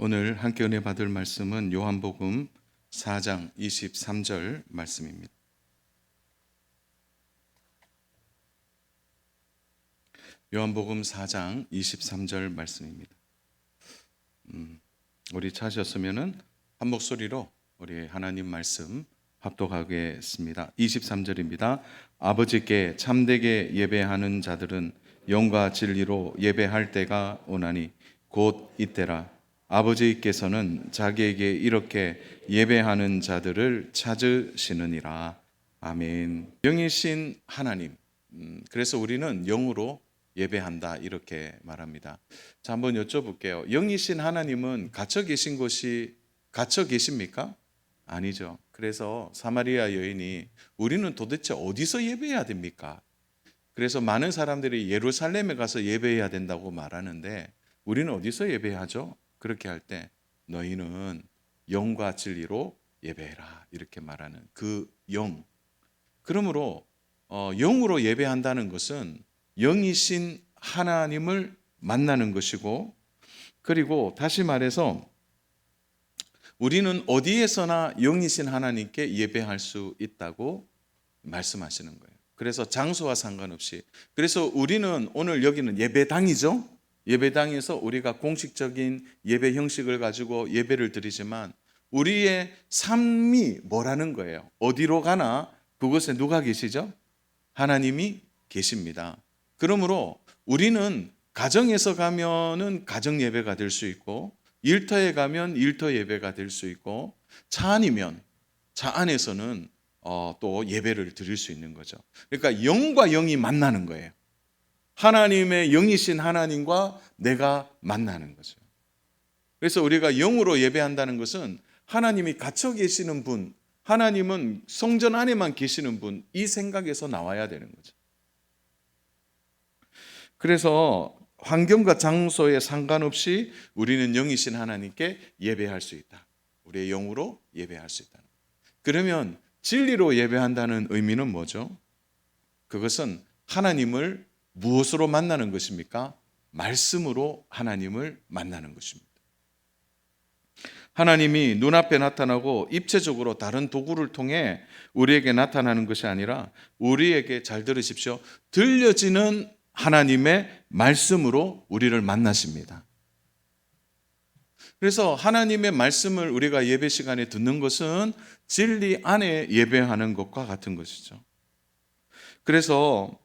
오늘 함께 은혜 받을 말씀은 요한복음 4장 23절 말씀입니다. 요한복음 4장 23절 말씀입니다. 우리 찾으셨으면 한 목소리로 우리 하나님 말씀 합독하겠습니다. 23절입니다. 아버지께 참되게 예배하는 자들은 영과 진리로 예배할 때가 오나니 곧 이때라. 아버지께서는 자기에게 이렇게 예배하는 자들을 찾으시느니라. 아멘. 영이신 하나님, 그래서 우리는 영으로 예배한다 이렇게 말합니다. 자, 한번 여쭤볼게요. 영이신 하나님은 갇혀 계십니까? 아니죠. 그래서 사마리아 여인이 우리는 도대체 어디서 예배해야 됩니까? 그래서 많은 사람들이 예루살렘에 가서 예배해야 된다고 말하는데 우리는 어디서 예배하죠? 그렇게 할 때 너희는 영과 진리로 예배해라 이렇게 말하는 그 영. 그러므로 영으로 예배한다는 것은 영이신 하나님을 만나는 것이고, 그리고 다시 말해서 우리는 어디에서나 영이신 하나님께 예배할 수 있다고 말씀하시는 거예요. 그래서 장소와 상관없이, 그래서 우리는 오늘 여기는 예배당이죠. 예배당에서 우리가 공식적인 예배 형식을 가지고 예배를 드리지만 우리의 삶이 뭐라는 거예요? 어디로 가나 그곳에 누가 계시죠? 하나님이 계십니다. 그러므로 우리는 가정에서 가면은 가정 예배가 될 수 있고, 일터에 가면 일터 예배가 될 수 있고, 차 아니면 차 안에서는 또 예배를 드릴 수 있는 거죠. 그러니까 영과 영이 만나는 거예요. 하나님의 영이신 하나님과 내가 만나는 거죠. 그래서 우리가 영으로 예배한다는 것은 하나님이 갇혀 계시는 분, 하나님은 성전 안에만 계시는 분, 이 생각에서 나와야 되는 거죠. 그래서 환경과 장소에 상관없이 우리는 영이신 하나님께 예배할 수 있다. 우리의 영으로 예배할 수 있다. 그러면 진리로 예배한다는 의미는 뭐죠? 그것은 하나님을 무엇으로 만나는 것입니까? 말씀으로 하나님을 만나는 것입니다. 하나님이 눈앞에 나타나고 입체적으로 다른 도구를 통해 우리에게 나타나는 것이 아니라 우리에게, 잘 들으십시오, 들려지는 하나님의 말씀으로 우리를 만나십니다. 그래서 하나님의 말씀을 우리가 예배 시간에 듣는 것은 진리 안에 예배하는 것과 같은 것이죠. 그래서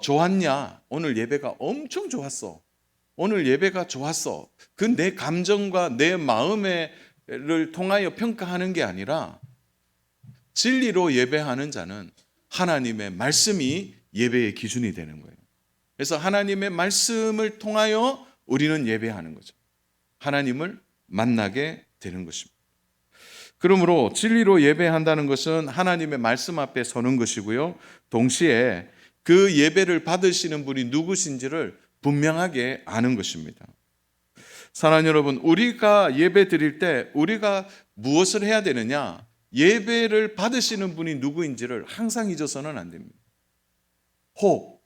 좋았냐? 오늘 예배가 엄청 좋았어. 오늘 예배가 좋았어. 그 내 감정과 내 마음을 통하여 평가하는 게 아니라 진리로 예배하는 자는 하나님의 말씀이 예배의 기준이 되는 거예요. 그래서 하나님의 말씀을 통하여 우리는 예배하는 거죠. 하나님을 만나게 되는 것입니다. 그러므로 진리로 예배한다는 것은 하나님의 말씀 앞에 서는 것이고요. 동시에 그 예배를 받으시는 분이 누구신지를 분명하게 아는 것입니다. 사랑하는 여러분, 우리가 예배 드릴 때 우리가 무엇을 해야 되느냐? 예배를 받으시는 분이 누구인지를 항상 잊어서는 안 됩니다. 혹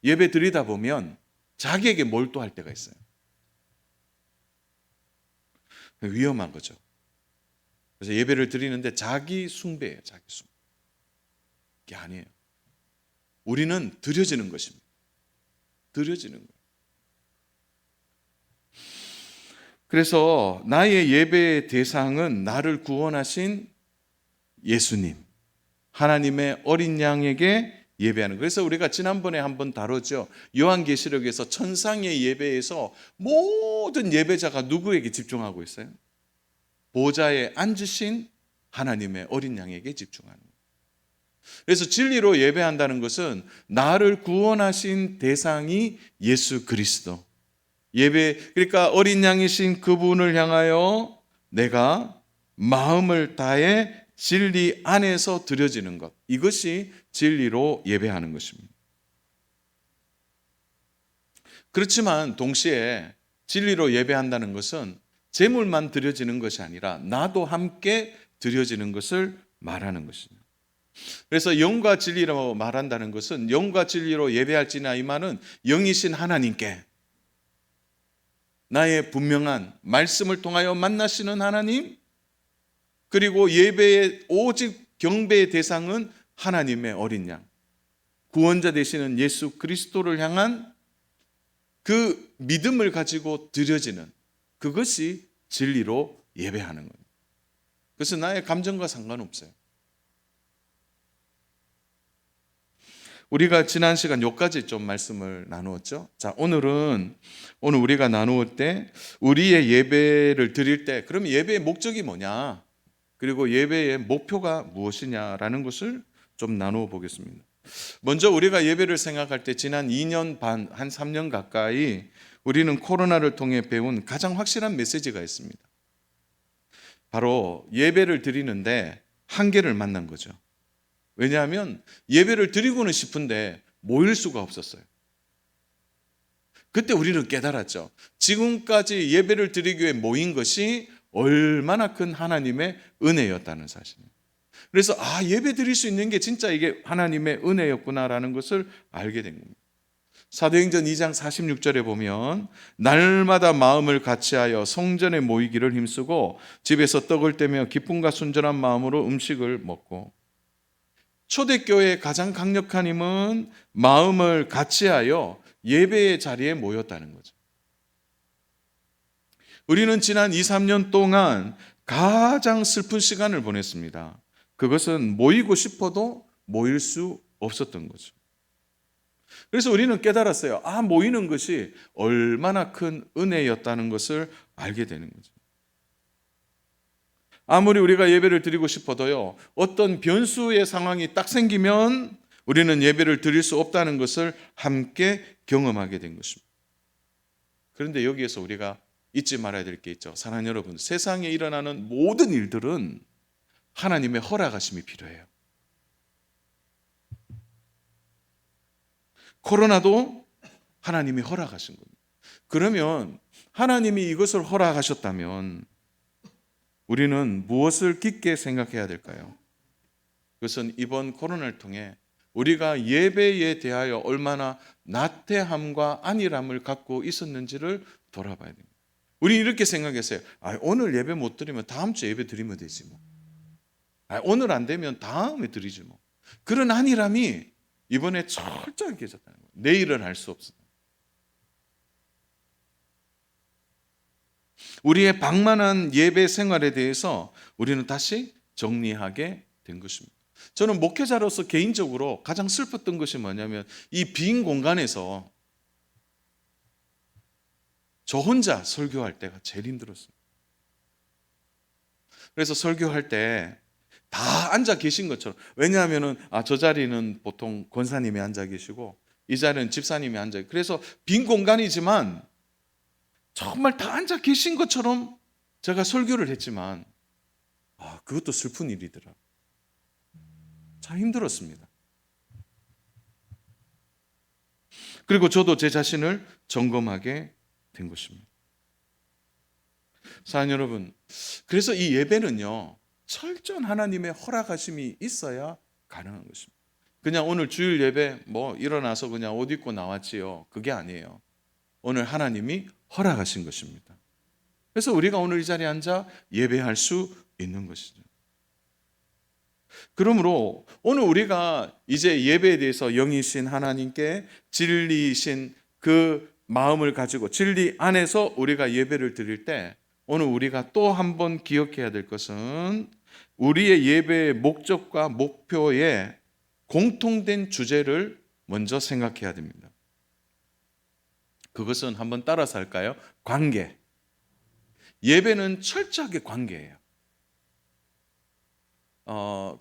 예배 드리다 보면 자기에게 몰두할 때가 있어요. 위험한 거죠. 그래서 예배를 드리는데 자기 숭배예요. 자기 숭배. 그게 아니에요. 우리는 드려지는 것입니다. 드려지는 거예요. 그래서 나의 예배의 대상은 나를 구원하신 예수님, 하나님의 어린 양에게 예배하는. 그래서 우리가 지난번에 한번 다뤘죠. 요한계시록에서 천상의 예배에서 모든 예배자가 누구에게 집중하고 있어요? 보좌에 앉으신 하나님의 어린 양에게 집중하는 거예요. 그래서 진리로 예배한다는 것은 나를 구원하신 대상이 예수 그리스도. 그러니까 어린 양이신 그분을 향하여 내가 마음을 다해 진리 안에서 드려지는 것, 이것이 진리로 예배하는 것입니다. 그렇지만 동시에 진리로 예배한다는 것은 제물만 드려지는 것이 아니라 나도 함께 드려지는 것을 말하는 것입니다. 그래서 영과 진리로 말한다는 것은 영과 진리로 예배할지나 이 말은 영이신 하나님께, 나의 분명한 말씀을 통하여 만나시는 하나님, 그리고 예배의 오직 경배의 대상은 하나님의 어린 양, 구원자 되시는 예수 그리스도를 향한 그 믿음을 가지고 드려지는 그것이 진리로 예배하는 겁니다. 그래서 나의 감정과 상관없어요. 우리가 지난 시간 여기까지 좀 말씀을 나누었죠. 자, 오늘 우리가 나누을 때 우리의 예배를 드릴 때 그럼 예배의 목적이 뭐냐? 그리고 예배의 목표가 무엇이냐라는 것을 좀 나누어 보겠습니다. 먼저 우리가 예배를 생각할 때 지난 2년 반, 한 3년 가까이 우리는 코로나를 통해 배운 가장 확실한 메시지가 있습니다. 바로 예배를 드리는데 한계를 만난 거죠. 왜냐하면 예배를 드리고는 싶은데 모일 수가 없었어요. 그때 우리는 깨달았죠. 지금까지 예배를 드리기 위해 모인 것이 얼마나 큰 하나님의 은혜였다는 사실이에요. 그래서 예배 드릴 수 있는 게 진짜 이게 하나님의 은혜였구나라는 것을 알게 된 겁니다. 사도행전 2장 46절에 보면 날마다 마음을 같이하여 성전에 모이기를 힘쓰고 집에서 떡을 떼며 기쁨과 순전한 마음으로 음식을 먹고, 초대교회의 가장 강력한 힘은 마음을 같이하여 예배의 자리에 모였다는 거죠. 우리는 지난 2, 3년 동안 가장 슬픈 시간을 보냈습니다. 그것은 모이고 싶어도 모일 수 없었던 거죠. 그래서 우리는 깨달았어요. 모이는 것이 얼마나 큰 은혜였다는 것을 알게 되는 거죠. 아무리 우리가 예배를 드리고 싶어도요, 어떤 변수의 상황이 딱 생기면 우리는 예배를 드릴 수 없다는 것을 함께 경험하게 된 것입니다. 그런데 여기에서 우리가 잊지 말아야 될 게 있죠. 사랑하는 여러분, 세상에 일어나는 모든 일들은 하나님의 허락하심이 필요해요. 코로나도 하나님이 허락하신 겁니다. 그러면 하나님이 이것을 허락하셨다면 우리는 무엇을 깊게 생각해야 될까요? 그것은 이번 코로나를 통해 우리가 예배에 대하여 얼마나 나태함과 안일함을 갖고 있었는지를 돌아봐야 됩니다. 우리 이렇게 생각했어요. 오늘 예배 못 드리면 다음 주에 예배 드리면 되지 뭐. 오늘 안 되면 다음에 드리지 뭐. 그런 안일함이 이번에 철저하게 깨졌다는 거예요. 내일은 할 수 없어. 우리의 방만한 예배 생활에 대해서 우리는 다시 정리하게 된 것입니다. 저는 목회자로서 개인적으로 가장 슬펐던 것이 뭐냐면 이 빈 공간에서 저 혼자 설교할 때가 제일 힘들었어요. 그래서 설교할 때 다 앉아 계신 것처럼, 왜냐하면 저 자리는 보통 권사님이 앉아 계시고 이 자리는 집사님이 앉아 계시고, 그래서 빈 공간이지만 정말 다 앉아 계신 것처럼 제가 설교를 했지만 그것도 슬픈 일이더라. 참 힘들었습니다. 그리고 저도 제 자신을 점검하게 된 것입니다. 사랑하는 여러분, 그래서 이 예배는요, 철저한 하나님의 허락하심이 있어야 가능한 것입니다. 그냥 오늘 주일 예배 일어나서 그냥 옷 입고 나왔지요, 그게 아니에요. 오늘 하나님이 허락하신 것입니다. 그래서 우리가 오늘 이 자리에 앉아 예배할 수 있는 것이죠. 그러므로 오늘 우리가 이제 예배에 대해서 영이신 하나님께 진리이신 그 마음을 가지고 진리 안에서 우리가 예배를 드릴 때, 오늘 우리가 또 한 번 기억해야 될 것은 우리의 예배의 목적과 목표에 공통된 주제를 먼저 생각해야 됩니다. 그것은 한번 따라서 할까요? 관계. 예배는 철저하게 관계예요.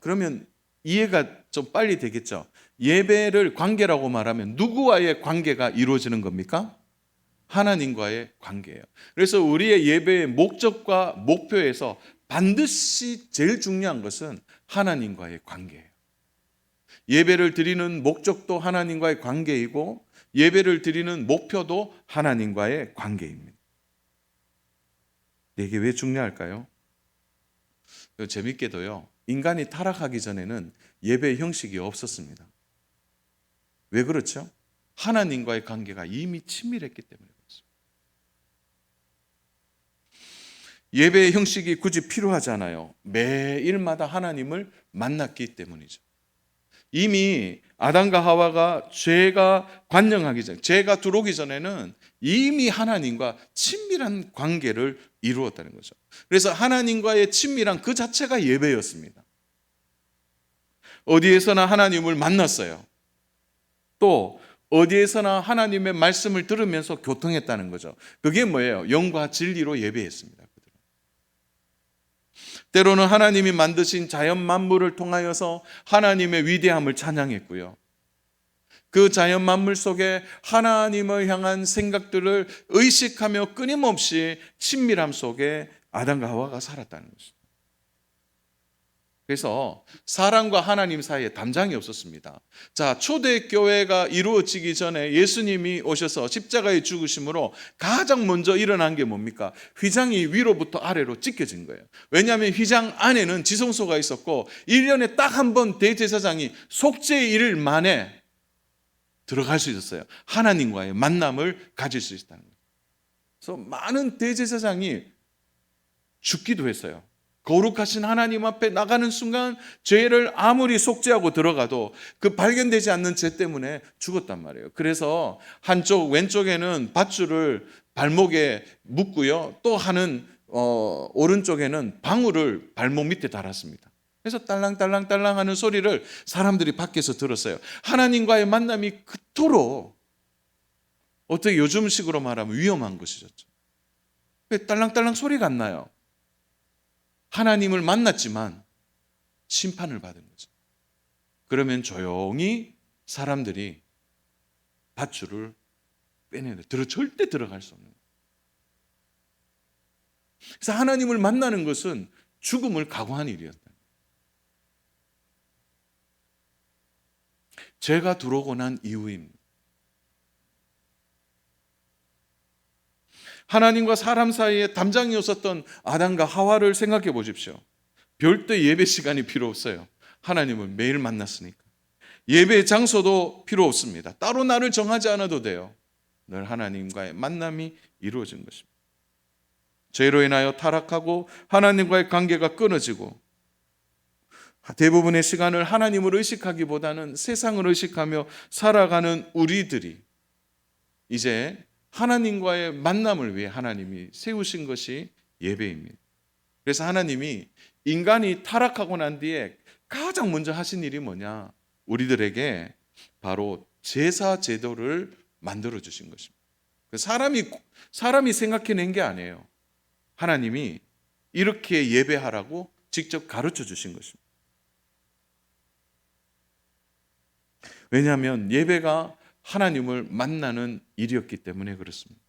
그러면 이해가 좀 빨리 되겠죠? 예배를 관계라고 말하면 누구와의 관계가 이루어지는 겁니까? 하나님과의 관계예요. 그래서 우리의 예배의 목적과 목표에서 반드시 제일 중요한 것은 하나님과의 관계예요. 예배를 드리는 목적도 하나님과의 관계이고 예배를 드리는 목표도 하나님과의 관계입니다. 이게 왜 중요할까요? 재밌게도요, 인간이 타락하기 전에는 예배의 형식이 없었습니다. 왜 그렇죠? 하나님과의 관계가 이미 친밀했기 때문에 그렇습니다. 예배의 형식이 굳이 필요하잖아요. 매일마다 하나님을 만났기 때문이죠. 이미 아담과 하와가 죄가 관영하기 전, 죄가 들어오기 전에는 이미 하나님과 친밀한 관계를 이루었다는 거죠. 그래서 하나님과의 친밀한 그 자체가 예배였습니다. 어디에서나 하나님을 만났어요. 또 어디에서나 하나님의 말씀을 들으면서 교통했다는 거죠. 그게 뭐예요? 영과 진리로 예배했습니다. 때로는 하나님이 만드신 자연 만물을 통하여서 하나님의 위대함을 찬양했고요. 그 자연 만물 속에 하나님을 향한 생각들을 의식하며 끊임없이 친밀함 속에 아담과 하와가 살았다는 것입니다. 그래서 사람과 하나님 사이에 담장이 없었습니다. 자, 초대교회가 이루어지기 전에 예수님이 오셔서 십자가에 죽으심으로 가장 먼저 일어난 게 뭡니까? 휘장이 위로부터 아래로 찢겨진 거예요. 왜냐하면 휘장 안에는 지성소가 있었고 1년에 딱 한 번 대제사장이 속죄일 만에 들어갈 수 있었어요. 하나님과의 만남을 가질 수 있었다는 거예요. 그래서 많은 대제사장이 죽기도 했어요. 거룩하신 하나님 앞에 나가는 순간 죄를 아무리 속죄하고 들어가도 그 발견되지 않는 죄 때문에 죽었단 말이에요. 그래서 한쪽 왼쪽에는 밧줄을 발목에 묶고요. 또 하는 오른쪽에는 방울을 발목 밑에 달았습니다. 그래서 딸랑딸랑딸랑 하는 소리를 사람들이 밖에서 들었어요. 하나님과의 만남이 그토록 어떻게 요즘식으로 말하면 위험한 것이었죠. 딸랑딸랑 소리가 안 나요. 하나님을 만났지만 심판을 받은 거죠. 그러면 조용히 사람들이 밧줄을 빼내는, 절대 들어갈 수 없는 거예요. 그래서 하나님을 만나는 것은 죽음을 각오한 일이었다. 죄가 들어오고 난 이후입니다. 하나님과 사람 사이에 담장이 없었던 아담과 하와를 생각해 보십시오. 별도 예배 시간이 필요 없어요. 하나님을 매일 만났으니까. 예배 장소도 필요 없습니다. 따로 날을 정하지 않아도 돼요. 늘 하나님과의 만남이 이루어진 것입니다. 죄로 인하여 타락하고 하나님과의 관계가 끊어지고 대부분의 시간을 하나님을 의식하기보다는 세상을 의식하며 살아가는 우리들이 이제 하나님과의 만남을 위해 하나님이 세우신 것이 예배입니다. 그래서 하나님이 인간이 타락하고 난 뒤에 가장 먼저 하신 일이 뭐냐? 우리들에게 바로 제사 제도를 만들어 주신 것입니다. 사람이 생각해낸 게 아니에요. 하나님이 이렇게 예배하라고 직접 가르쳐 주신 것입니다. 왜냐하면 예배가 하나님을 만나는 일이었기 때문에 그렇습니다.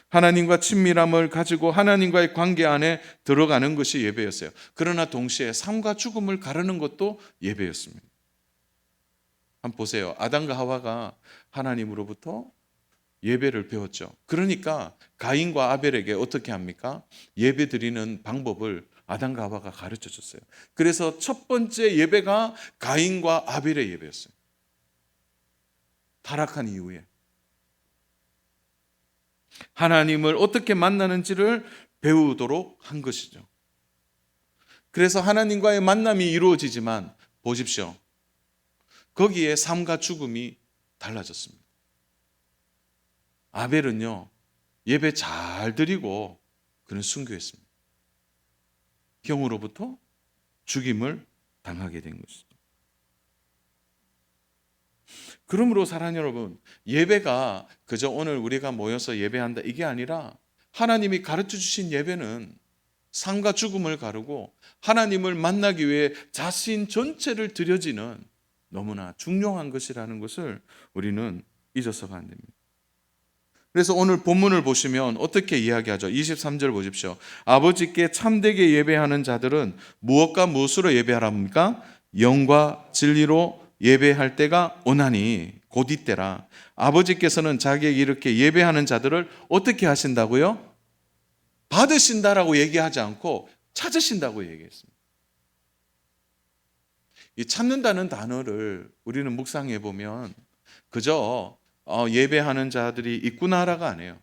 하나님과 친밀함을 가지고 하나님과의 관계 안에 들어가는 것이 예배였어요. 그러나 동시에 삶과 죽음을 가르는 것도 예배였습니다. 한번 보세요. 아담과 하와가 하나님으로부터 예배를 배웠죠. 그러니까 가인과 아벨에게 어떻게 합니까? 예배 드리는 방법을 아담과 하와가 가르쳐 줬어요. 그래서 첫 번째 예배가 가인과 아벨의 예배였어요. 타락한 이후에 하나님을 어떻게 만나는지를 배우도록 한 것이죠. 그래서 하나님과의 만남이 이루어지지만 보십시오. 거기에 삶과 죽음이 달라졌습니다. 아벨은요, 예배 잘 드리고 그는 순교했습니다. 형으로부터 죽임을 당하게 된 것이죠. 그러므로 사랑하는 여러분, 예배가 그저 오늘 우리가 모여서 예배한다 이게 아니라 하나님이 가르쳐 주신 예배는 삶과 죽음을 가르고 하나님을 만나기 위해 자신 전체를 드려지는 너무나 중요한 것이라는 것을 우리는 잊어서가 안 됩니다. 그래서 오늘 본문을 보시면 어떻게 이야기하죠? 23절 보십시오. 아버지께 참되게 예배하는 자들은 무엇과 무엇으로 예배하랍니까? 영과 진리로 예배할 때가 오나니 곧 이때라. 아버지께서는 자기에게 이렇게 예배하는 자들을 어떻게 하신다고요? 받으신다라고 얘기하지 않고 찾으신다고 얘기했습니다. 이 찾는다는 단어를 우리는 묵상해 보면 그저 예배하는 자들이 있구나라가 아니에요.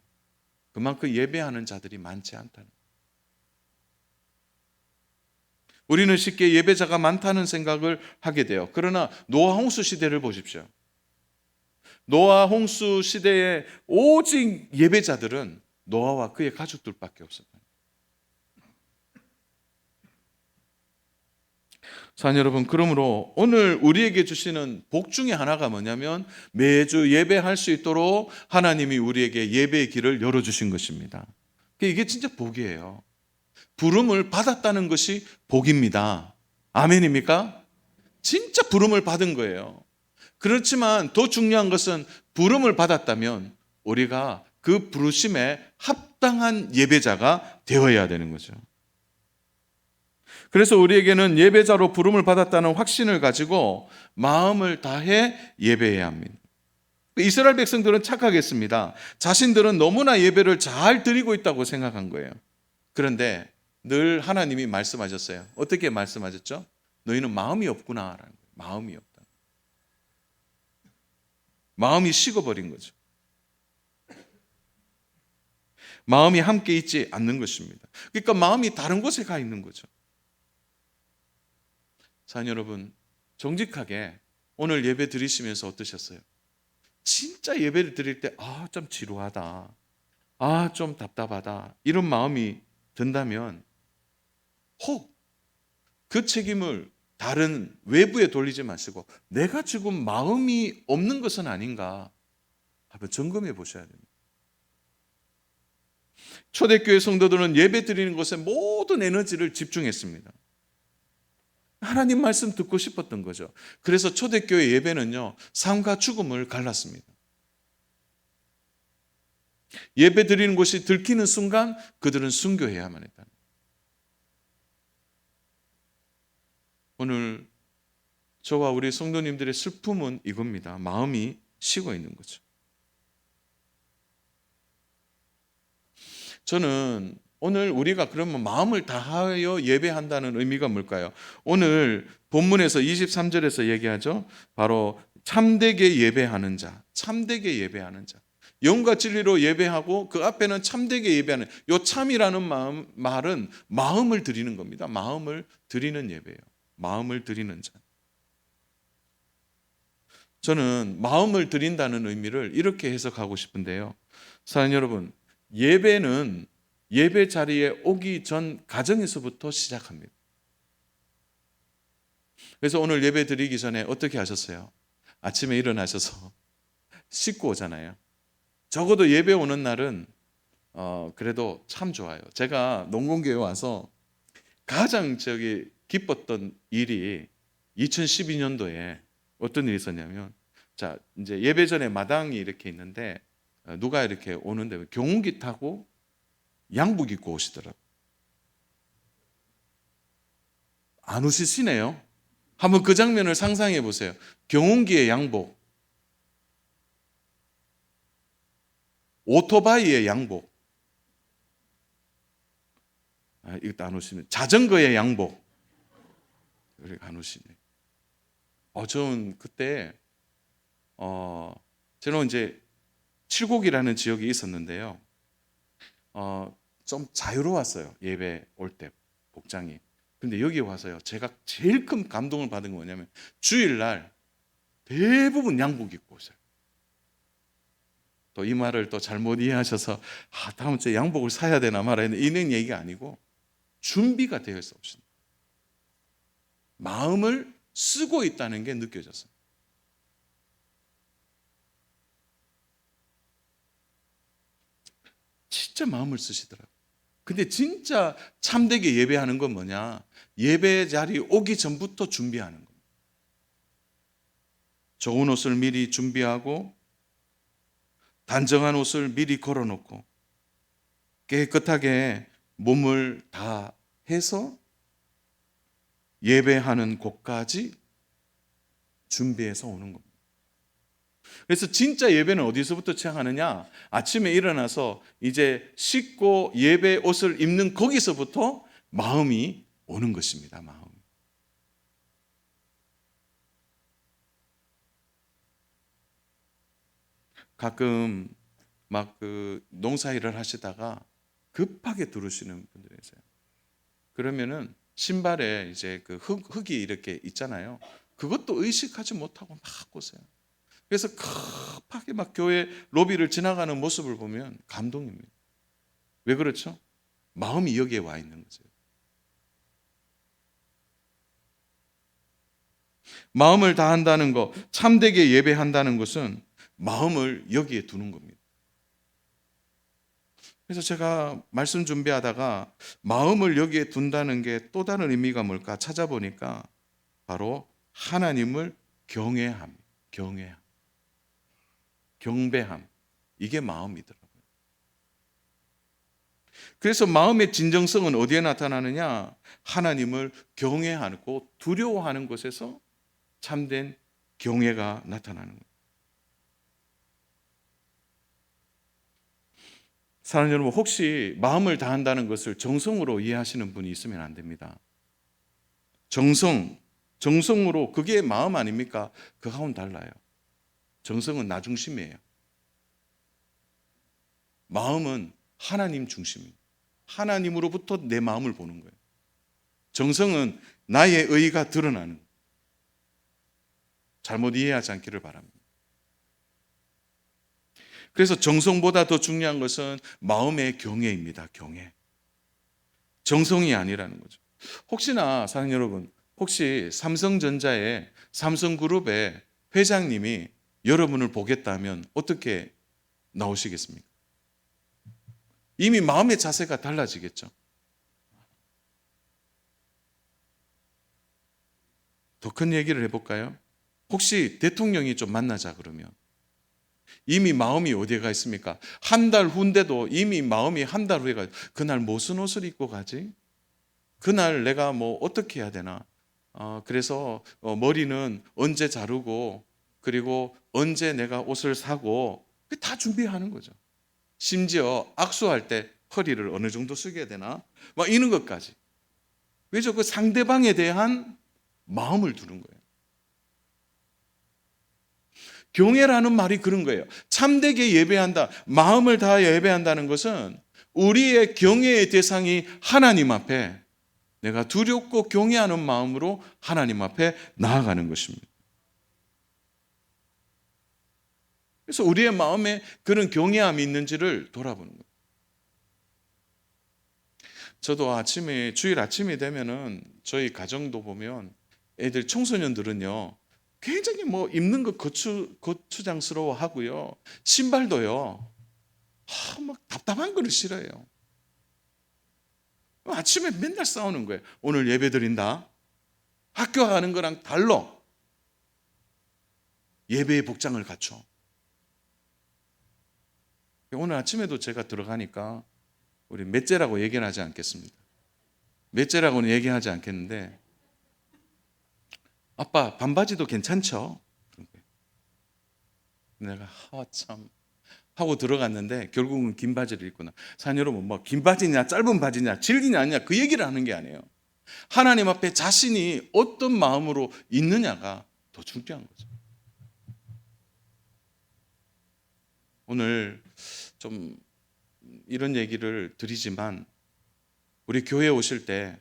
그 그만큼 예배하는 자들이 많지 않다는. 우리는 쉽게 예배자가 많다는 생각을 하게 돼요. 그러나 노아 홍수 시대를 보십시오. 노아 홍수 시대에 오직 예배자들은 노아와 그의 가족들밖에 없었다. 사랑 여러분, 그러므로 오늘 우리에게 주시는 복 중에 하나가 뭐냐면 매주 예배할 수 있도록 하나님이 우리에게 예배의 길을 열어주신 것입니다. 이게 진짜 복이에요. 부름을 받았다는 것이 복입니다. 아멘입니까? 진짜 부름을 받은 거예요. 그렇지만 더 중요한 것은 부름을 받았다면 우리가 그 부르심에 합당한 예배자가 되어야 되는 거죠. 그래서 우리에게는 예배자로 부름을 받았다는 확신을 가지고 마음을 다해 예배해야 합니다. 이스라엘 백성들은 착각했습니다. 자신들은 너무나 예배를 잘 드리고 있다고 생각한 거예요. 그런데 늘 하나님이 말씀하셨어요. 어떻게 말씀하셨죠? 너희는 마음이 없구나라는 거예요. 마음이 없다. 마음이 식어버린 거죠. 마음이 함께 있지 않는 것입니다. 그러니까 마음이 다른 곳에 가 있는 거죠. 사랑 여러분, 정직하게 오늘 예배 드리시면서 어떠셨어요? 진짜 예배를 드릴 때 좀 지루하다, 좀 답답하다 이런 마음이 든다면 혹 그 책임을 다른 외부에 돌리지 마시고 내가 지금 마음이 없는 것은 아닌가 한번 점검해 보셔야 됩니다. 초대교회 성도들은 예배 드리는 것에 모든 에너지를 집중했습니다. 하나님 말씀 듣고 싶었던 거죠. 그래서 초대교회 예배는요, 삶과 죽음을 갈랐습니다. 예배 드리는 곳이 들키는 순간 그들은 순교해야만 했다. 오늘 저와 우리 성도님들의 슬픔은 이겁니다. 마음이 식어 있는 거죠. 저는 오늘 우리가 그러면 마음을 다하여 예배한다는 의미가 뭘까요? 오늘 본문에서 23절에서 얘기하죠. 바로 참되게 예배하는 자, 참되게 예배하는 자. 영과 진리로 예배하고 그 앞에는 참되게 예배하는, 요 참이라는 말은 마음을 드리는 겁니다. 마음을 드리는 예배예요. 마음을 드리는 자. 저는 마음을 드린다는 의미를 이렇게 해석하고 싶은데요. 사랑하는 여러분, 예배는 예배 자리에 오기 전 가정에서부터 시작합니다. 그래서 오늘 예배 드리기 전에 어떻게 하셨어요? 아침에 일어나셔서 씻고 오잖아요. 적어도 예배 오는 날은 그래도 참 좋아요. 제가 농공교회 와서 가장 기뻤던 일이 2012년도에 어떤 일이 있었냐면, 자, 이제 예배 전에 마당이 이렇게 있는데 누가 이렇게 오는데 경운기 타고 양복 입고 오시더라고요. 안 웃으시네요. 한번 그 장면을 상상해 보세요. 경운기의 양복, 오토바이의 양복, 이것도 안 웃으시네. 자전거의 양복, 이렇게 안 웃으시네. 저는 그때 저는 이제 칠곡이라는 지역이 있었는데요. 좀 자유로웠어요. 예배 올 때 복장이. 근데 여기 와서요, 제가 제일 큰 감동을 받은 건 뭐냐면 주일날 대부분 양복 입고 오세요. 또 이 말을 또 잘못 이해하셔서 다음 주에 양복을 사야 되나 말아야 되나 이런 얘기가 아니고 준비가 되어 있어 오신다. 마음을 쓰고 있다는 게 느껴졌어요. 진짜 마음을 쓰시더라고요. 근데 진짜 참되게 예배하는 건 뭐냐? 예배 자리 오기 전부터 준비하는 겁니다. 좋은 옷을 미리 준비하고 단정한 옷을 미리 걸어놓고 깨끗하게 몸을 다 해서 예배하는 곳까지 준비해서 오는 겁니다. 그래서 진짜 예배는 어디서부터 시작하느냐? 아침에 일어나서 이제 씻고 예배 옷을 입는 거기서부터 마음이 오는 것입니다. 마음. 가끔 막 농사일을 하시다가 급하게 들어오시는 분들이 있어요. 그러면은 신발에 이제 흙이 이렇게 있잖아요. 그것도 의식하지 못하고 막 오세요. 그래서 급하게 막 교회 로비를 지나가는 모습을 보면 감동입니다. 왜 그렇죠? 마음이 여기에 와 있는 거죠. 마음을 다한다는 것, 참되게 예배한다는 것은 마음을 여기에 두는 겁니다. 그래서 제가 말씀 준비하다가 마음을 여기에 둔다는 게 또 다른 의미가 뭘까 찾아보니까 바로 하나님을 경외함, 경배함. 이게 마음이더라고요. 그래서 마음의 진정성은 어디에 나타나느냐? 하나님을 경외하고 두려워하는 것에서 참된 경외가 나타나는 거예요. 사랑하는 여러분, 혹시 마음을 다한다는 것을 정성으로 이해하시는 분이 있으면 안 됩니다. 정성으로 그게 마음 아닙니까? 그하고는 달라요. 정성은 나 중심이에요. 마음은 하나님 중심이에요. 하나님으로부터 내 마음을 보는 거예요. 정성은 나의 의가 드러나는 거예요. 잘못 이해하지 않기를 바랍니다. 그래서 정성보다 더 중요한 것은 마음의 경외입니다. 경외. 정성이 아니라는 거죠. 혹시나 사랑하는 여러분, 혹시 삼성전자의 삼성그룹의 회장님이 여러분을 보겠다면 어떻게 나오시겠습니까? 이미 마음의 자세가 달라지겠죠. 더 큰 얘기를 해볼까요? 혹시 대통령이 좀 만나자 그러면 이미 마음이 어디에 가 있습니까? 한 달 후인데도 이미 마음이 한 달 후에 가. 그날 무슨 옷을 입고 가지? 그날 내가 뭐 어떻게 해야 되나? 그래서 머리는 언제 자르고 그리고 언제 내가 옷을 사고 다 준비하는 거죠. 심지어 악수할 때 허리를 어느 정도 숙여야 되나? 막 이런 것까지. 왜죠? 그 상대방에 대한 마음을 두는 거예요. 경외라는 말이 그런 거예요. 참되게 예배한다, 마음을 다하여 예배한다는 것은 우리의 경외의 대상이 하나님 앞에 내가 두렵고 경외하는 마음으로 하나님 앞에 나아가는 것입니다. 그래서 우리의 마음에 그런 경외함이 있는지를 돌아보는 거예요. 저도 아침에 주일 아침이 되면은 저희 가정도 보면 애들 청소년들은요 굉장히 뭐 입는 거 거추장스러워 하고요 신발도요 막 답답한 거를 싫어해요. 아침에 맨날 싸우는 거예요. 오늘 예배 드린다. 학교 가는 거랑 달라. 예배의 복장을 갖춰. 오늘 아침에도 제가 들어가니까 우리 맷째라고 얘기는 하지 않겠습니다. 맷째라고는 얘기하지 않겠는데 아빠 반바지도 괜찮죠? 내가 참 하고 들어갔는데 결국은 긴 바지를 입고 사는 여러분 뭐 긴 바지냐 짧은 바지냐 질기냐 아니냐 그 얘기를 하는 게 아니에요. 하나님 앞에 자신이 어떤 마음으로 있느냐가 더 중요한 거죠. 오늘 좀 이런 얘기를 드리지만 우리 교회에 오실 때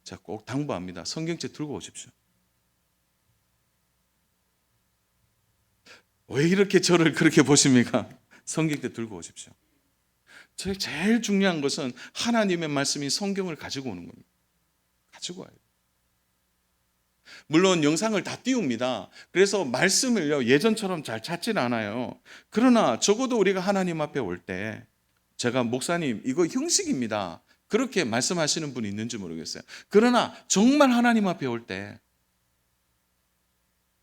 제가 꼭 당부합니다. 성경책 들고 오십시오. 왜 이렇게 저를 그렇게 보십니까? 성경책 들고 오십시오. 제일 중요한 것은 하나님의 말씀이 성경을 가지고 오는 겁니다. 가지고 와요. 물론 영상을 다 띄웁니다. 그래서 말씀을요 예전처럼 잘 찾지는 않아요. 그러나 적어도 우리가 하나님 앞에 올 때 제가 목사님 이거 형식입니다. 그렇게 말씀하시는 분이 있는지 모르겠어요. 그러나 정말 하나님 앞에 올 때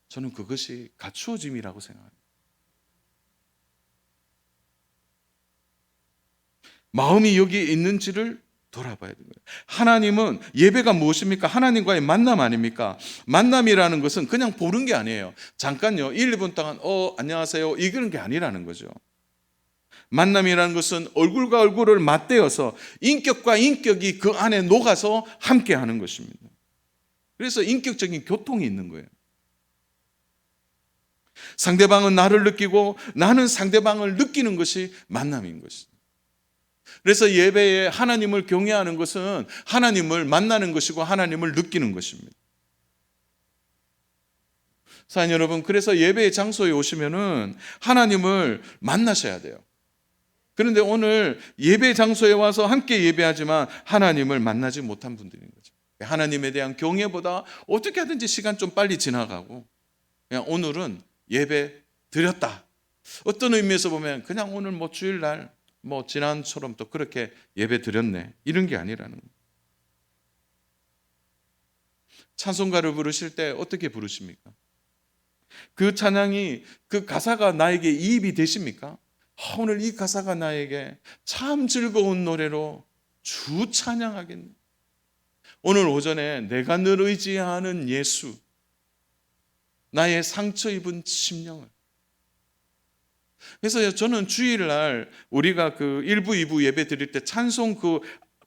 저는 그것이 갖추어짐이라고 생각합니다. 마음이 여기에 있는지를 돌아봐야 되는 거예요. 하나님은 예배가 무엇입니까? 하나님과의 만남 아닙니까? 만남이라는 것은 그냥 보는 게 아니에요. 잠깐요 1, 2분 동안 안녕하세요 이런 게 아니라는 거죠. 만남이라는 것은 얼굴과 얼굴을 맞대어서 인격과 인격이 그 안에 녹아서 함께 하는 것입니다. 그래서 인격적인 교통이 있는 거예요. 상대방은 나를 느끼고 나는 상대방을 느끼는 것이 만남인 것이죠. 그래서 예배에 하나님을 경외하는 것은 하나님을 만나는 것이고 하나님을 느끼는 것입니다. 사랑하는 여러분, 그래서 예배의 장소에 오시면은 하나님을 만나셔야 돼요. 그런데 오늘 예배 장소에 와서 함께 예배하지만 하나님을 만나지 못한 분들인 거죠. 하나님에 대한 경외보다 어떻게 하든지 시간 좀 빨리 지나가고 그냥 오늘은 예배 드렸다. 어떤 의미에서 보면 그냥 오늘 뭐 주일날 뭐 지난처럼 또 그렇게 예배 드렸네, 이런 게 아니라는 거예요. 찬송가를 부르실 때 어떻게 부르십니까? 그 찬양이, 그 가사가 나에게 이입이 되십니까? 오늘 이 가사가 나에게 참 즐거운 노래로 주 찬양하겠네. 오늘 오전에 내가 늘 의지하는 예수, 나의 상처 입은 심령을. 그래서 저는 주일날 우리가 그 1부, 2부 예배 드릴 때 찬송 그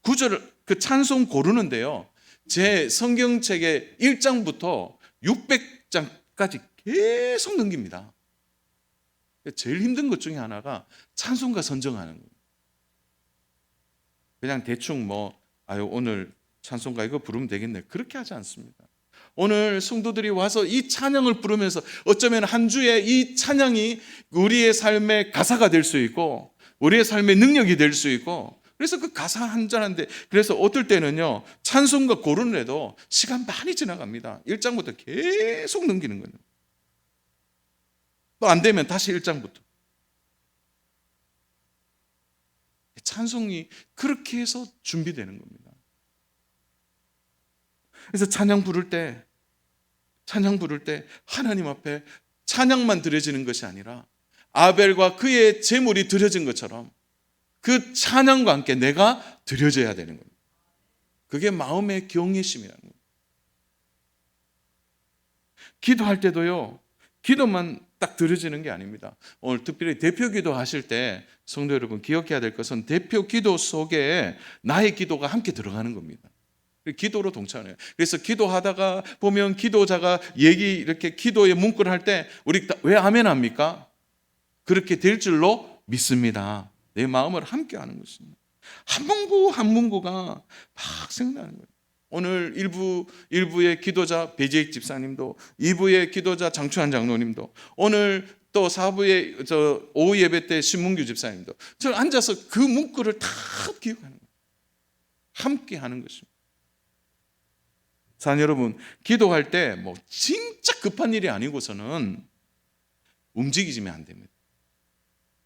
구절을, 그 찬송 고르는데요, 제 성경책의 1장부터 600장까지 계속 넘깁니다. 제일 힘든 것 중에 하나가 찬송가 선정하는 거예요. 그냥 대충 뭐 오늘 찬송가 이거 부르면 되겠네, 그렇게 하지 않습니다. 오늘 성도들이 와서 이 찬양을 부르면서 어쩌면 한 주에 이 찬양이 우리의 삶의 가사가 될 수 있고 우리의 삶의 능력이 될 수 있고, 그래서 그 가사 한 잔한데, 그래서 어떨 때는요 찬송가 고르는데도 시간 많이 지나갑니다. 1장부터 계속 넘기는 거예요. 또 안 되면 다시 1장부터. 찬송이 그렇게 해서 준비되는 겁니다. 그래서 찬양 부를 때 하나님 앞에 찬양만 드려지는 것이 아니라 아벨과 그의 제물이 드려진 것처럼 그 찬양과 함께 내가 드려져야 되는 겁니다. 그게 마음의 경외심이라는 거예요. 기도할 때도요, 기도만 딱 드려지는 게 아닙니다. 오늘 특별히 대표 기도 하실 때 성도 여러분 기억해야 될 것은 대표 기도 속에 나의 기도가 함께 들어가는 겁니다. 기도로 동참해요. 그래서 기도하다가 보면 기도자가 이렇게 기도의 문구를 할 때 우리 왜 아멘 합니까? 그렇게 될 줄로 믿습니다. 내 마음을 함께 하는 것입니다. 한 문구 한 문구가 막 생각나는 거예요. 오늘 1부의 기도자 배재익 집사님도, 2부의 기도자 장충환 장로님도, 오늘 또 4부의 오후 예배 때 신문규 집사님도, 저 앉아서 그 문구를 다 기억하는 거예요. 함께 하는 것입니다. 사랑하는 여러분, 기도할 때 뭐 진짜 급한 일이 아니고서는 움직이시면 안 됩니다.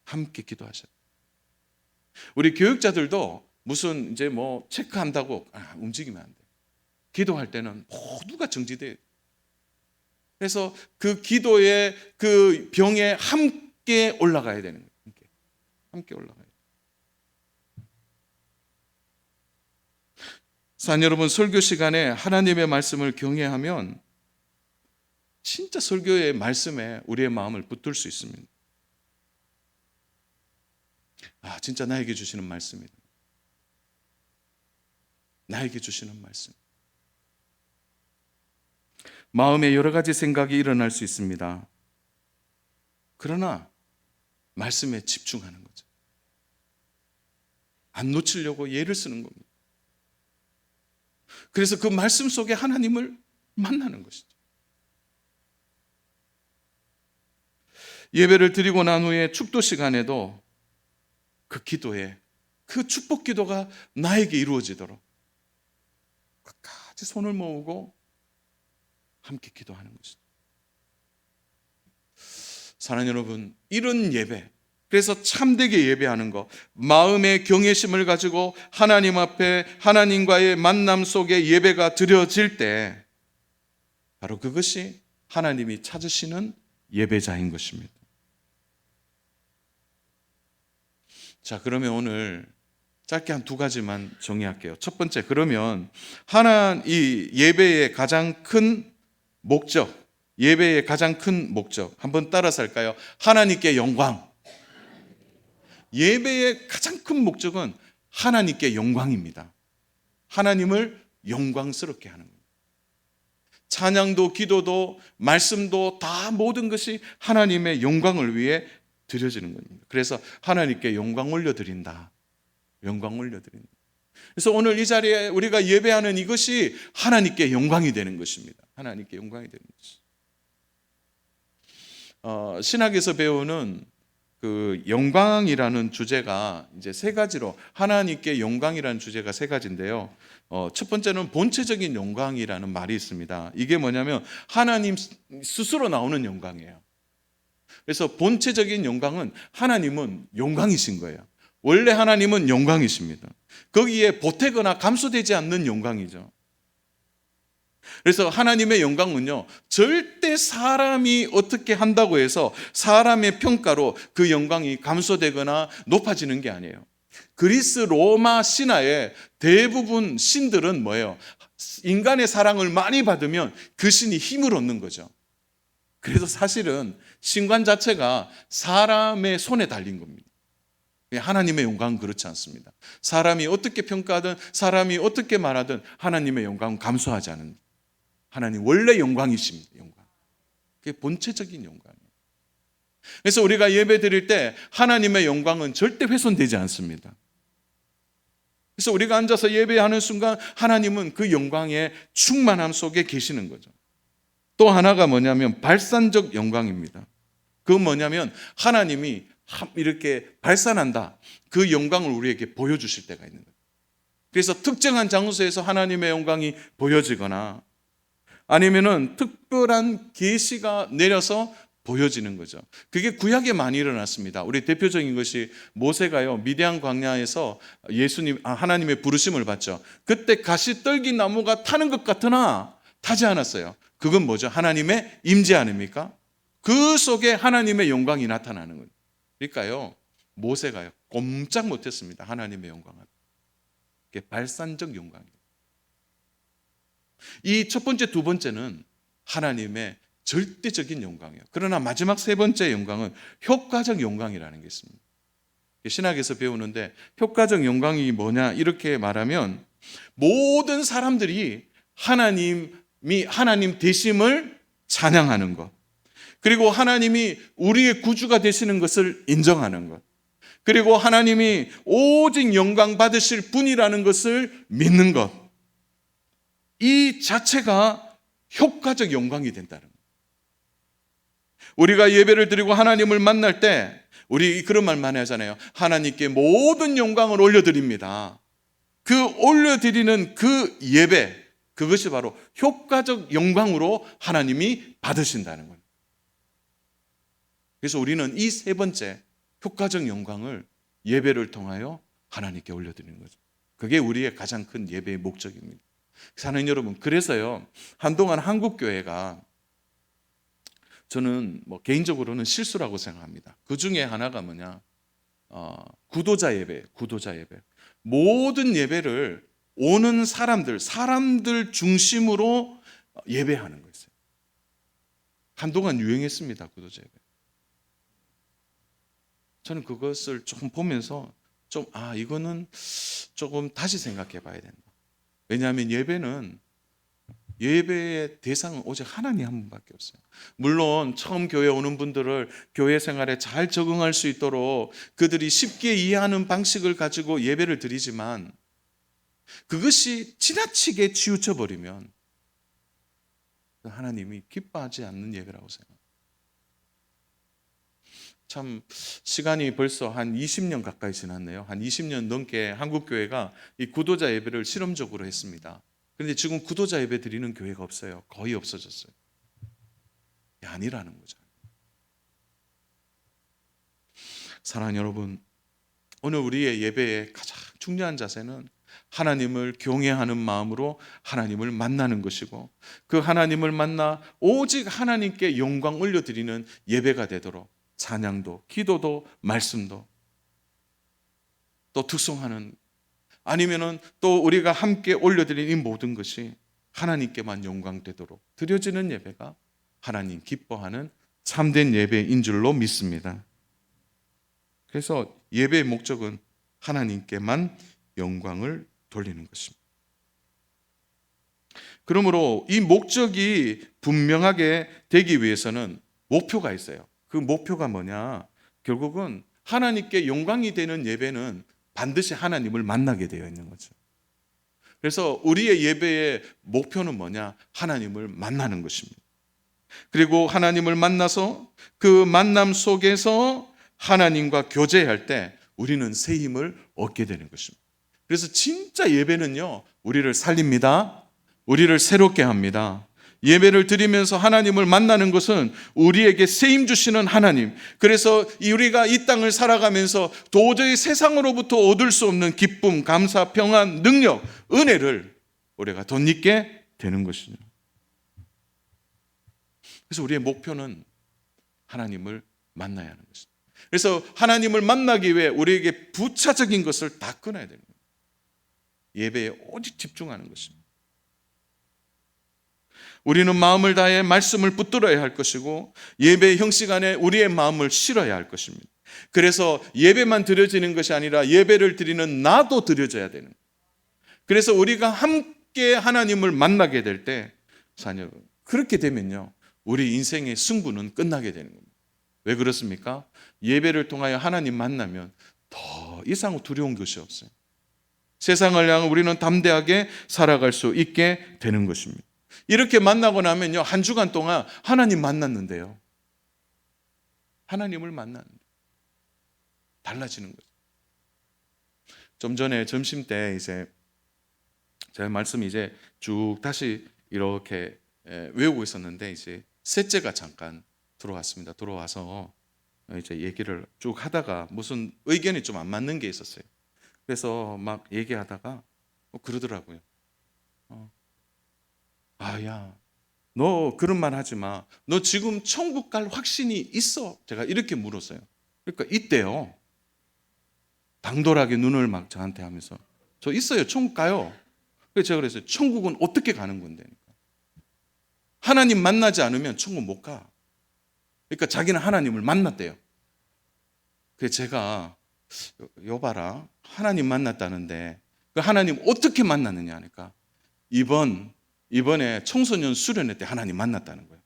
함께 기도하셔야 돼요. 우리 교육자들도 무슨 이제 뭐 체크한다고 움직이면 안 돼요. 기도할 때는 모두가 정지돼요. 그래서 그 기도의 그 병에 함께 올라가야 되는 거예요. 함께 올라가야 돼요. 사랑하는 여러분, 설교 시간에 하나님의 말씀을 경외하면 진짜 설교의 말씀에 우리의 마음을 붙들 수 있습니다. 진짜 나에게 주시는 말씀이다. 나에게 주시는 말씀. 마음에 여러 가지 생각이 일어날 수 있습니다. 그러나 말씀에 집중하는 거죠. 안 놓치려고 예를 쓰는 겁니다. 그래서 그 말씀 속에 하나님을 만나는 것이죠. 예배를 드리고 난 후에 축도 시간에도 그 기도에, 그 축복 기도가 나에게 이루어지도록 끝까지 손을 모으고 함께 기도하는 것이죠. 사랑하는 여러분, 이런 예배, 그래서 참되게 예배하는 것, 마음의 경외심을 가지고 하나님 앞에 하나님과의 만남 속에 예배가 드려질 때 바로 그것이 하나님이 찾으시는 예배자인 것입니다. 자, 그러면 오늘 짧게 한 2가지만 정리할게요. 첫 번째, 그러면 이 예배의 가장 큰 목적, 예배의 가장 큰 목적 한번 따라서 할까요? 하나님께 영광. 예배의 가장 큰 목적은 하나님께 영광입니다. 하나님을 영광스럽게 하는 겁니다. 찬양도 기도도 말씀도 다 모든 것이 하나님의 영광을 위해 드려지는 겁니다. 그래서 하나님께 영광 올려드린다. 영광 올려드린다. 그래서 오늘 이 자리에 우리가 예배하는 이것이 하나님께 영광이 되는 것입니다. 하나님께 영광이 되는 것입니다. 신학에서 배우는 그 영광이라는 주제가 이제 세 가지로, 하나님께 영광이라는 주제가 세 가지인데요. 첫 번째는 본체적인 영광이라는 말이 있습니다. 이게 뭐냐면 하나님 스스로 나오는 영광이에요. 그래서 본체적인 영광은 하나님은 영광이신 거예요. 원래 하나님은 영광이십니다. 거기에 보태거나 감소되지 않는 영광이죠. 그래서 하나님의 영광은요, 절대 사람이 어떻게 한다고 해서 사람의 평가로 그 영광이 감소되거나 높아지는 게 아니에요. 그리스 로마 신화의 대부분 신들은 뭐예요? 인간의 사랑을 많이 받으면 그 신이 힘을 얻는 거죠. 그래서 사실은 신관 자체가 사람의 손에 달린 겁니다. 하나님의 영광은 그렇지 않습니다. 사람이 어떻게 평가하든 사람이 어떻게 말하든 하나님의 영광은 감소하지 않는다. 하나님 원래 영광이십니다. 영광. 그게 본체적인 영광이에요. 그래서 우리가 예배 드릴 때 하나님의 영광은 절대 훼손되지 않습니다. 그래서 우리가 앉아서 예배하는 순간 하나님은 그 영광의 충만함 속에 계시는 거죠. 또 하나가 뭐냐면 발산적 영광입니다. 그건 뭐냐면 하나님이 이렇게 발산한다. 그 영광을 우리에게 보여주실 때가 있는 거예요. 그래서 특정한 장소에서 하나님의 영광이 보여지거나 아니면은 특별한 계시가 내려서 보여지는 거죠. 그게 구약에 많이 일어났습니다. 우리 대표적인 것이 모세가요, 미디안 광야에서 하나님의 부르심을 받죠. 그때 가시떨기 나무가 타는 것 같으나 타지 않았어요. 그건 뭐죠? 하나님의 임재 아닙니까? 그 속에 하나님의 영광이 나타나는 거예요. 그러니까요, 모세가요, 꼼짝 못했습니다. 하나님의 영광을. 그게 발산적 영광이에요. 이 첫 번째, 두 번째는 하나님의 절대적인 영광이에요. 그러나 마지막 세 번째 영광은 효과적 영광이라는 게 있습니다. 신학에서 배우는데 효과적 영광이 뭐냐 이렇게 말하면 모든 사람들이 하나님이 하나님 되심을 찬양하는 것, 그리고 하나님이 우리의 구주가 되시는 것을 인정하는 것, 그리고 하나님이 오직 영광 받으실 분이라는 것을 믿는 것, 이 자체가 효과적 영광이 된다는 거예요. 우리가 예배를 드리고 하나님을 만날 때 우리 그런 말 많이 하잖아요. 하나님께 모든 영광을 올려드립니다. 그 올려드리는 그 예배, 그것이 바로 효과적 영광으로 하나님이 받으신다는 거예요. 그래서 우리는 이 세 번째 효과적 영광을 예배를 통하여 하나님께 올려드리는 거죠. 그게 우리의 가장 큰 예배의 목적입니다. 사는 여러분, 그래서요, 한동안 한국교회가 저는 개인적으로는 실수라고 생각합니다. 그 중에 하나가 뭐냐, 구도자 예배. 모든 예배를 오는 사람들 중심으로 예배하는 거였어요. 한동안 유행했습니다, 구도자 예배. 저는 그것을 조금 보면서 이거는 조금 다시 생각해 봐야 된다. 왜냐하면 예배의 대상은 오직 하나님 한 분밖에 없어요. 물론 처음 교회 오는 분들을 교회 생활에 잘 적응할 수 있도록 그들이 쉽게 이해하는 방식을 가지고 예배를 드리지만 그것이 지나치게 치우쳐 버리면 하나님이 기뻐하지 않는 예배라고 생각합니다. 참 시간이 벌써 한 20년 가까이 지났네요. 한 20년 넘게 한국교회가 이 구도자 예배를 실험적으로 했습니다. 그런데 지금 구도자 예배 드리는 교회가 없어요. 거의 없어졌어요. 아니라는 거죠. 사랑하는 여러분, 오늘 우리의 예배의 가장 중요한 자세는 하나님을 경외하는 마음으로 하나님을 만나는 것이고, 그 하나님을 만나 오직 하나님께 영광 올려드리는 예배가 되도록 찬양도, 기도도, 말씀도 또 특송하는, 아니면은 또 우리가 함께 올려드리는 이 모든 것이 하나님께만 영광 되도록 드려지는 예배가 하나님 기뻐하는 참된 예배인 줄로 믿습니다. 그래서 예배의 목적은 하나님께만 영광을 돌리는 것입니다. 그러므로 이 목적이 분명하게 되기 위해서는 목표가 있어요. 그 목표가 뭐냐? 결국은 하나님께 영광이 되는 예배는 반드시 하나님을 만나게 되어 있는 거죠. 그래서 우리의 예배의 목표는 뭐냐? 하나님을 만나는 것입니다. 그리고 하나님을 만나서 그 만남 속에서 하나님과 교제할 때 우리는 새 힘을 얻게 되는 것입니다. 그래서 진짜 예배는요, 우리를 살립니다. 우리를 새롭게 합니다. 예배를 드리면서 하나님을 만나는 것은 우리에게 새 힘 주시는 하나님. 그래서 우리가 이 땅을 살아가면서 도저히 세상으로부터 얻을 수 없는 기쁨, 감사, 평안, 능력, 은혜를 우리가 덧입게 되는 것이죠. 그래서 우리의 목표는 하나님을 만나야 하는 것입니다. 그래서 하나님을 만나기 위해 우리에게 부차적인 것을 다 끊어야 되는 거예요. 예배에 오직 집중하는 것입니다. 우리는 마음을 다해 말씀을 붙들어야 할 것이고 예배의 형식 안에 우리의 마음을 실어야 할 것입니다. 그래서 예배만 드려지는 것이 아니라 예배를 드리는 나도 드려져야 되는 거예요. 그래서 우리가 함께 하나님을 만나게 될 때, 자녀, 그렇게 되면요, 우리 인생의 승부는 끝나게 되는 겁니다. 왜 그렇습니까? 예배를 통하여 하나님 만나면 더 이상 두려운 것이 없어요. 세상을 향해 우리는 담대하게 살아갈 수 있게 되는 것입니다. 이렇게 만나고 나면요, 한 주간 동안 하나님 만났는데요, 하나님을 만났는데 달라지는 거죠. 좀 전에 점심 때 이제 제 말씀이 이제 쭉 다시 이렇게 외우고 있었는데, 이제 셋째가 잠깐 들어왔습니다. 들어와서 이제 얘기를 쭉 하다가 무슨 의견이 좀 안 맞는 게 있었어요. 그래서 막 얘기하다가 그러더라고요. 야, 너 그런 말 하지 마. 너 지금 천국 갈 확신이 있어? 제가 이렇게 물었어요. 그러니까 있대요. 당돌하게 눈을 막 저한테 하면서, 저 있어요. 천국 가요. 그래서 제가 그랬어요. 천국은 어떻게 가는 건데? 하나님 만나지 않으면 천국 못 가. 그러니까 자기는 하나님을 만났대요. 그래서 제가, 여봐라, 하나님 만났다는데 그 하나님 어떻게 만났느냐 하니까 이번에 청소년 수련회 때 하나님 만났다는 거예요.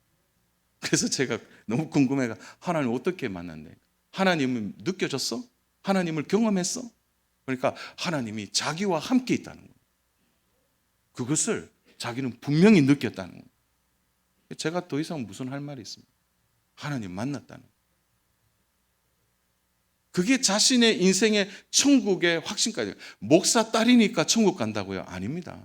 그래서 제가 너무 궁금해가, 하나님 어떻게 만났네? 하나님은 느껴졌어? 하나님을 경험했어? 그러니까 하나님이 자기와 함께 있다는 거예요. 그것을 자기는 분명히 느꼈다는 거예요. 제가 더 이상 무슨 할 말이 있습니까? 하나님 만났다는 거예요. 그게 자신의 인생의 천국의 확신까지. 목사 딸이니까 천국 간다고요? 아닙니다.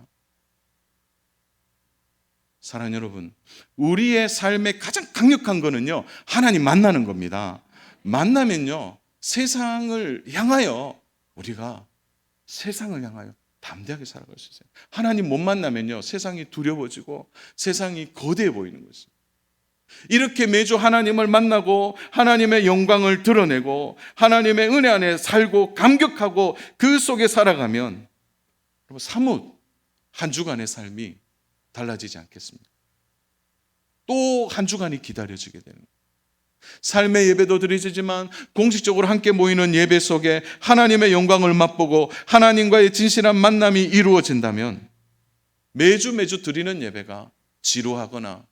사랑하는 여러분, 우리의 삶의 가장 강력한 거는요, 하나님 만나는 겁니다. 만나면요, 세상을 향하여 우리가 세상을 향하여 담대하게 살아갈 수 있어요. 하나님 못 만나면요, 세상이 두려워지고 세상이 거대해 보이는 것이죠. 이렇게 매주 하나님을 만나고 하나님의 영광을 드러내고 하나님의 은혜 안에 살고 감격하고 그 속에 살아가면 사뭇 한 주간의 삶이 달라지지 않겠습니까? 또 한 주간이 기다려지게 되는 거예요. 삶의 예배도 드리지만 공식적으로 함께 모이는 예배 속에 하나님의 영광을 맛보고 하나님과의 진실한 만남이 이루어진다면 매주 드리는 예배가 지루하거나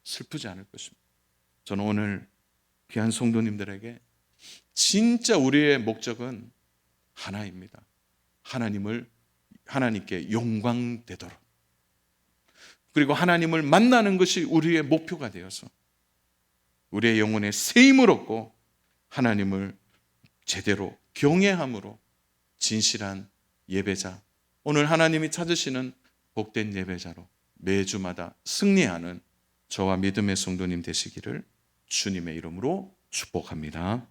슬프지 않을 것입니다. 저는 오늘 귀한 성도님들에게 진짜 우리의 목적은 하나입니다. 하나님께 영광되도록, 그리고 하나님을 만나는 것이 우리의 목표가 되어서 우리의 영혼에 새 힘을 얻고 하나님을 제대로 경외함으로 진실한 예배자, 오늘 하나님이 찾으시는 복된 예배자로 매주마다 승리하는 저와 믿음의 성도님 되시기를 주님의 이름으로 축복합니다.